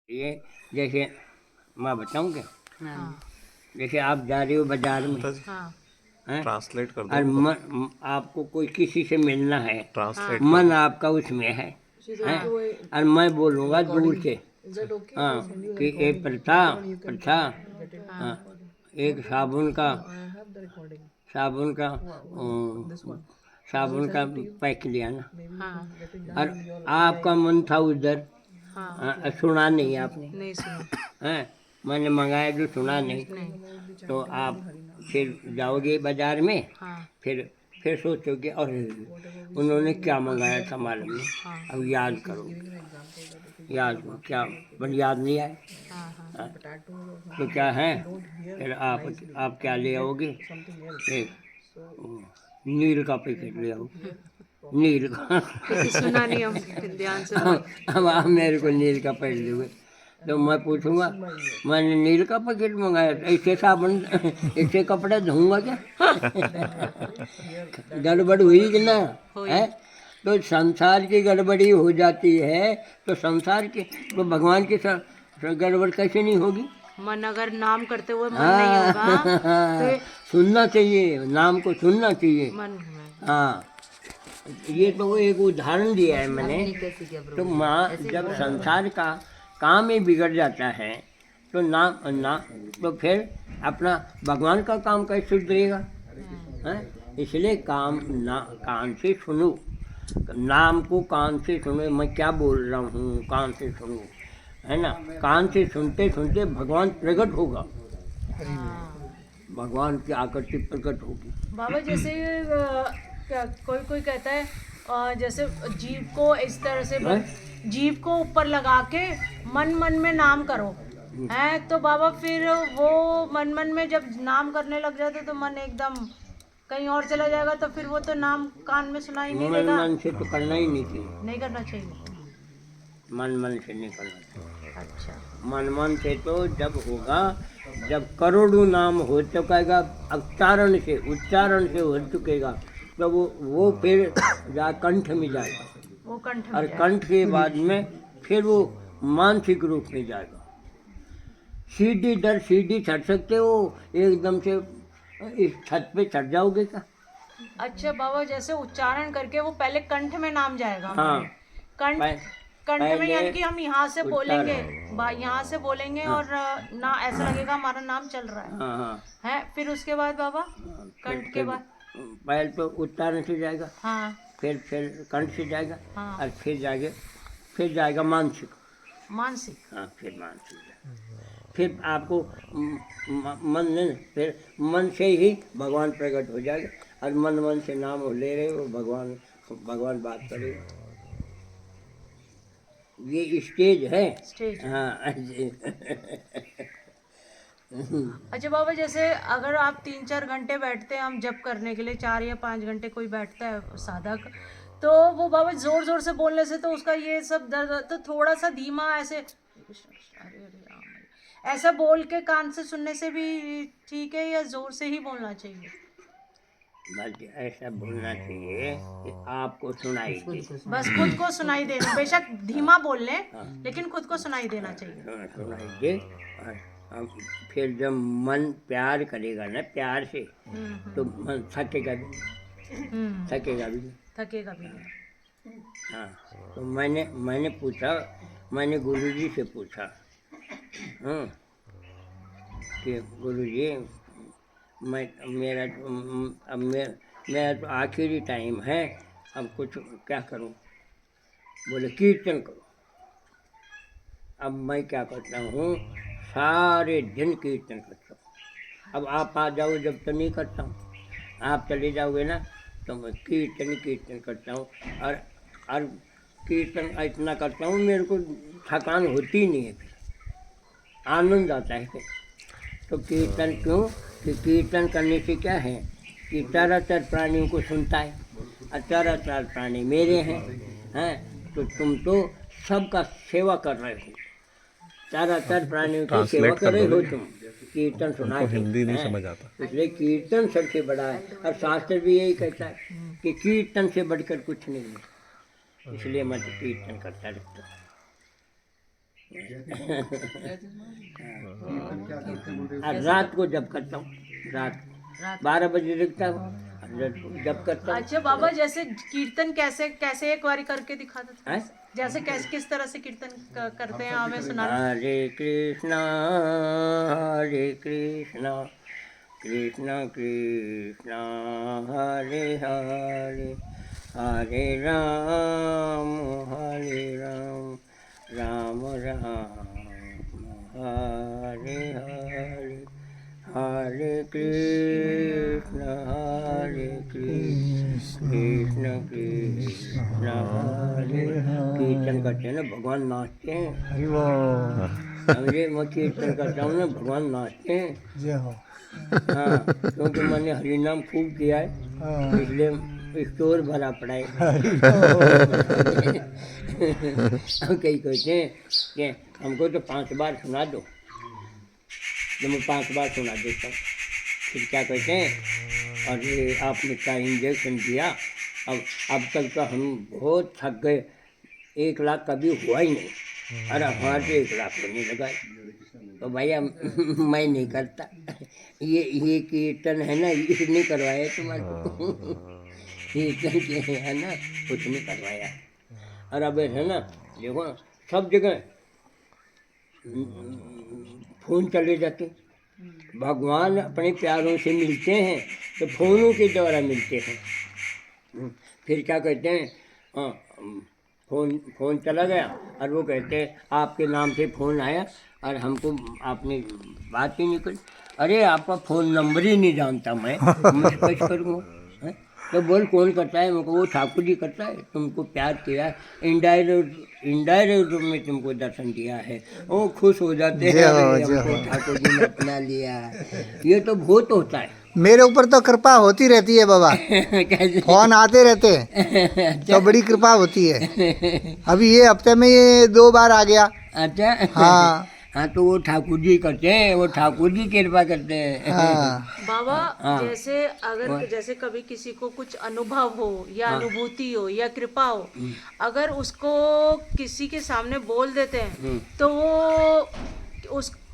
ये जैसे मैं बताऊँ क्या, हाँ जैसे आप जा रहे हो बाजार में हाँ हैं, ट्रांसलेट कर और दो। आपको कोई किसी से मिलना है, ट्रांसलेट मन आपका उसमें है हैं, और मैं बोलूँगा दूर से हाँ कि ये प्रथा प्रथा हाँ, एक साबुन का पैक लिया ना, हाँ और आपका मन था उधर, हाँ सुना नहीं आपने नहीं सुना हैं, मैंने मंगाया जो सुना नहीं, तो आप फिर जाओगे बाजार में, हाँ फिर सोचोगे और उन्होंने क्या मंगाया था मालूम नहीं, हाँ अब याद करोगे, याद क्या बस याद नहीं आए, हाँ हाँ हाँ, तो क्या है, फिर आप क्या ले आओगे, एक नील का पैकेट ले आओगे, नील का क्योंकि सुना नहीं हम फिर ध्यान से बोल अब आप मेरे को नील का पैकेट दोगे, तो मैं पूछूंगा मैंने नील का पैकेट मंगाया था, इससे साबुन इससे कपड़े धोऊंगा क्या गड़बड़ हुई कि ना हुई। है, तो संसार की गड़बड़ी हो जाती है, तो संसार की तो भगवान की गड़बड़ कैसे नहीं होगी। मन अगर नाम करते हुए मन नहीं होगा तो हाँ सुनना चाहिए, नाम को सुनना चाहिए। मन में हाँ ये तो एक उदाहरण दिया है मैंने, तो माँ जब संसार का काम ही बिगड़ जाता है तो ना तो फिर अपना भगवान का काम कैसे सुधरेगा हैं? इसलिए कान से सुनो, नाम को कान से सुनो, मैं क्या बोल रहा हूँ कान से सुनो, है ना, कान से सुनते सुनते भगवान प्रकट होगा, हाँ। भगवान की आकृति प्रकट होगी। बाबा जैसे क्या कोई कोई कहता है जैसे जीव को इस तरह से जीव को ऊपर लगा के मन मन में नाम करो है, तो बाबा फिर वो मन मन में जब नाम करने लग जाते तो मन एकदम कहीं और चला जाएगा, तो फिर वो तो नाम कान में सुनाई नहीं देगा। मन से तो करना ही नहीं चाहिए, नहीं करना चाहिए। मन से नहीं करना चाहिए। अच्छा मन से तो जब होगा, जब करोड़ों नाम हो चुकेगा, उच्चारण से हो चुकेगा, तो वो फिर कंठ में जाएगा, वो कंठ और में जाएगा। कंठ के बाद में फिर वो मानसिक रूप में जाएगा। सीढ़ी दर सीढ़ी चढ़ सकते हो, एकदम से इस छत पे चढ़ जाओगे क्या। अच्छा बाबा जैसे उच्चारण करके वो पहले कंठ में नाम जाएगा हाँ हमारे कंठ कंठ में, पहले यानी कि हम यहाँ से बोलेंगे, उच्चारण। यहाँ से बोलेंगे हाँ और ना ऐसा लगेगा हमारा नाम चल रहा हाँ हाँ है फिर उसके बाद बाबा कंठ के बाद पहले तो उच्चारण से जाएगा, हाँ फिर कंठ से जाएगा, हाँ और फिर जाएगा मानसिक, मानसिक। हाँ फिर मानसिक जाएगा। फिर आपको मन नहीं, फिर मन से ही भगवान प्रकट हो जाएगा, और मन से नाम ले रहे हो, भगवान बात करेगा, ये स्टेज है। स्टेज। हाँ अच्छा बाबा जैसे अगर आप 3-4 घंटे बैठते हैं हम जप करने के लिए, 4 या 5 घंटे कोई बैठता है साधक, तो वो बाबा जोर जोर से बोलने से तो उसका ये सब दर्द, तो थोड़ा सा धीमा ऐसे हरे हरे राम ऐसा बोल के कान से सुनने से भी ठीक है, या जोर से ही बोलना चाहिए। बल्कि ऐसा बोलना चाहिए कि आपको सुनाई दे, बस खुद को सुनाई देना, बेशक धीमा बोल लें हाँ। लेकिन खुद को सुनाई देना चाहिए। सुनाई दे, और हम फिर जब मन प्यार करेगा ना, प्यार से, तो मन थकेगा भी थकेगा भी नहीं। हाँ तो मैंने पूछा, मैंने गुरुजी से पूछा हाँ कि गुरुजी मेरा तो आखिरी टाइम है, अब कुछ क्या करूं, बोले कीर्तन करो। अब मैं क्या करता हूँ, सारे दिन कीर्तन करता हूँ। अब आप आ जाओ जब तो नहीं करता हूँ, आप चले जाओगे ना तो मैं कीर्तन करता हूँ, और कीर्तन इतना करता हूँ मेरे को थकान होती नहीं है, फिर आनंद आता है फिर। तो कीर्तन क्यों, कि कीर्तन करने से क्या है कि चराचर प्राणियों को सुनता है, और चराचर प्राणी मेरे हैं तो तुम तो सबका सेवा कर रहे हो, चराचर प्राणियों की सेवा कर रहे हो तुम, कीर्तन सुना के, हिंदी नहीं समझ आता, इसलिए कीर्तन सबसे बड़ा है, और शास्त्र भी यही कहता है कि कीर्तन से बढ़कर कुछ नहीं है, इसलिए मैं तो कीर्तन करता रहता हूँ। और रात को जब करता हूँ, रात रात 12 बजे दिखता हूँ, जब करता हूँ। अच्छा बाबा, जैसे कीर्तन कैसे कैसे एक बारी करके दिखा दो थोड़ा हैं? सा। जैसे कैसे किस तरह से कीर्तन करते हैं हमें सुनाना। हरे कृष्णा कृष्ण कृष्ण हरे हरे, हरे राम राम राम हरे हरे, हरे कृष्ण कृष्ण कृष्ण हरे। कीर्तन करते हैं ना, भगवान नाचते हैं। समझे, मैं कीर्तन करता हूँ ना, भगवान नाचते हैं। जय हो। हाँ, क्योंकि मैंने हरिनाम खूब किया है, इसलिए स्टोर भरा पड़ा है। हम कई कहते हैं कि हमको तो 5 बार सुना दो, तो मैं 5 बार सुना देता हूँ। फिर क्या कहते हैं, अरे आपने क्या इंजेक्शन दिया, अब तक तो हम बहुत थक गए, 1 लाख कभी हुआ ही नहीं, अरे हमारे तो 1 लाख होने लगा है। तो भैया मैं नहीं करता, ये कीर्तन है ना, इसने करवाया तुम्हारे को। कीर्तन के है ना, कुछ नहीं करवाया। और अब है ना, देखो सब जगह फोन चले जाते, भगवान अपने प्यारों से मिलते हैं तो फोनों के द्वारा मिलते हैं। फिर क्या कहते हैं, हाँ, फोन चला गया और वो कहते हैं आपके नाम से फ़ोन आया और हमको आपने बात ही नहीं करी। अरे आपका फ़ोन नंबर ही नहीं जानता मैं कैसे करूँगा, हैं? तो बोल कौन करता है, मुझको वो ठाकुर जी करता है, तुमको प्यार किया है, इंडायरेक्ट रूप में तुमको दर्शन दिया है, वो खुश हो जाते हैं, अरे हमको ठाकुर जी ने अपना लिया। ये तो बहुत होता है। मेरे ऊपर तो कृपा होती रहती है बाबा। कैसे? फोन आते रहते हैं तो बड़ी कृपा होती है। अभी ये हफ्ते में ये 2 बार आ गया। अच्छा, हाँ हाँ, तो वो ठाकुर जी करते हैं, वो ठाकुर जी कृपा करते हैं। हाँ बाबा, हाँ। जैसे अगर जैसे कभी किसी को कुछ अनुभव हो या अनुभूति हो या कृपा हो, अगर उसको किसी के सामने बोल देते हैं तो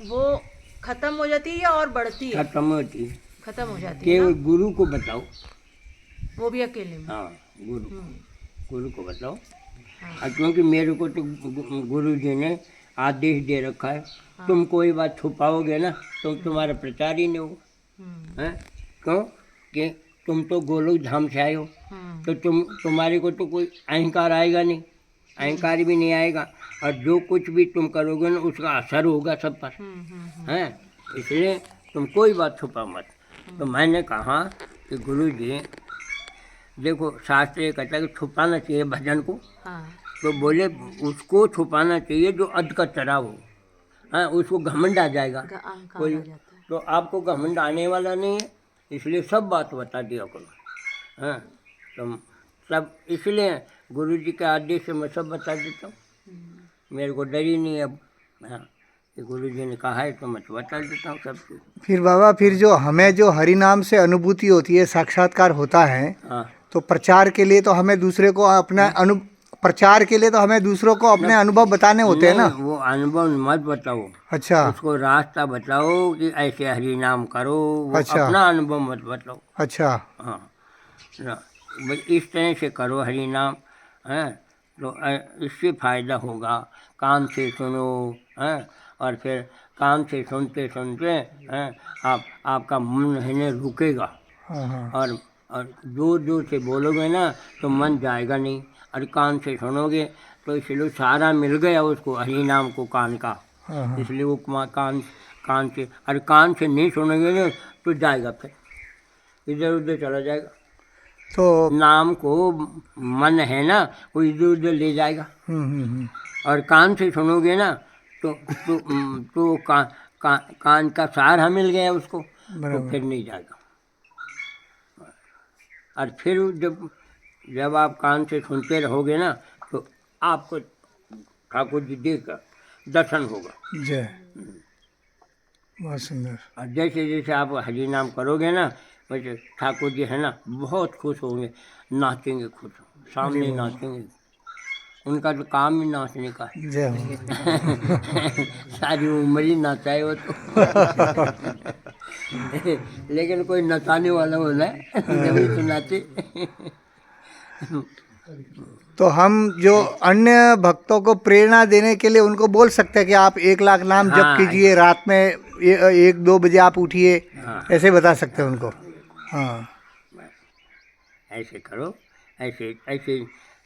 वो खत्म हो जाती है या और बढ़ती है? खत्म होती है खत्म हो जाती कि है वो ना, गुरु को बताओ। वो भी अकेले में। हाँ, गुरु को बताओ। हाँ। और क्योंकि मेरे को तो गुरु जी ने आदेश दे रखा है, तुम कोई बात छुपाओगे ना तो तुम्हारा प्रचार ही नहीं होगा। हैं? क्यों कि तुम तो गोलोक धाम से आए हो, तो तुम्हारे को तो कोई अहंकार आएगा नहीं, अहंकार भी नहीं आएगा, और जो कुछ भी तुम करोगे ना उसका असर होगा सब पर। हैं? इसलिए तुम कोई बात छुपा मत। तो मैंने कहा कि गुरु जी देखो, शास्त्र ये कहता है कि छुपाना चाहिए भजन को। हाँ। तो बोले उसको छुपाना चाहिए जो अध का चढ़ा हो। हाँ, उसको घमंड आ जाएगा अहंकार कोई, आ जाता है। तो आपको घमंड आने वाला नहीं है, इसलिए सब बात बता दिया करो। हाँ, तो सब इसलिए गुरु जी के आदेश से मैं सब बता देता हूँ, मेरे को डर ही नहीं है अब। हाँ, कि गुरु जी ने कहा है तो मैं तो बता देता हूँ सब चीज़। फिर बाबा, फिर जो हमें जो हरि नाम से अनुभूति होती है, साक्षात्कार होता है, हाँ, तो प्रचार के लिए तो हमें दूसरे को अपना प्रचार के लिए तो हमें दूसरों को अपने अनुभव बताने होते हैं ना। नहीं, वो अनुभव मत बताओ, अच्छा उसको रास्ता बताओ कि ऐसे हरि नाम करो, वो अच्छा अपना अनुभव मत बताओ। अच्छा हाँ, भाई इस तरह से करो हरि नाम, हैं, तो इससे फायदा होगा। कान से सुनो, हैं, और फिर कान से सुनते सुनते हैं आपका मन है ना रुकेगा, हाँ हाँ और जोर जोर से बोलोगे ना तो मन जाएगा नहीं, और कान से सुनोगे तो इसलिए सारा मिल गया उसको हरि नाम को कान का, हाँ हाँ। इसलिए वो कान से, और कान से नहीं सुनोगे ना तो जाएगा, फिर इधर उधर चला जाएगा। तो नाम को मन है ना वो इधर उधर ले जाएगा, और कान से सुनोगे ना तो कान का सहारा मिल गया उसको, तो बराबर। फिर नहीं जाएगा। और फिर जब आप कान से सुनते रहोगे ना तो आपको ठाकुर जी देख कर दर्शन होगा। जय, बहुत सुंदर। और जैसे जैसे आप हरि नाम करोगे ना वैसे ठाकुर जी है ना बहुत खुश होंगे, नाचेंगे खुश, सामने नाचेंगे। उनका तो काम ही नाचने का है। जय हो। सारी उम्र ही नाचाए वो तो। लेकिन कोई नचाने वाला होना है जब तो नाचे। तो हम जो अन्य भक्तों को प्रेरणा देने के लिए उनको बोल सकते हैं कि आप 1 लाख नाम जप हाँ। कीजिए, रात में 1-2 बजे आप उठिए, हाँ। ऐसे बता सकते हैं उनको। हाँ ऐसे करो, ऐसे ऐसे